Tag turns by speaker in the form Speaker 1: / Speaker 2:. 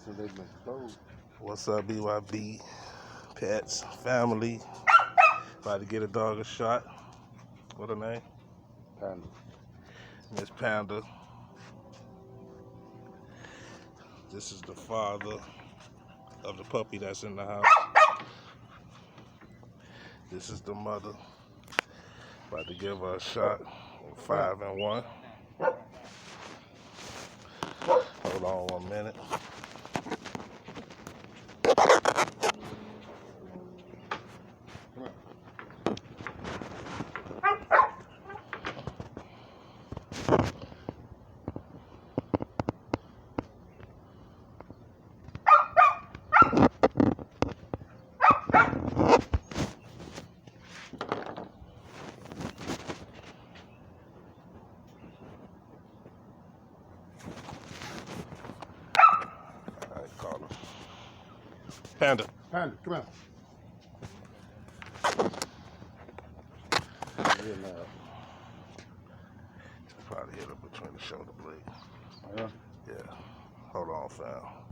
Speaker 1: since they've been closed.
Speaker 2: What's up, BYB pets, family? About to get a dog a shot. What her name?
Speaker 1: Panda.
Speaker 2: Miss Panda. This is the father of the puppy that's in the house. This is the mother. About to give her a shot. 5 and 1. Hold on 1 minute. Alright, call her. Panda.
Speaker 1: Panda, come out.
Speaker 2: Probably hit her between the shoulder blades.
Speaker 1: Yeah.
Speaker 2: Yeah. Hold on, fam.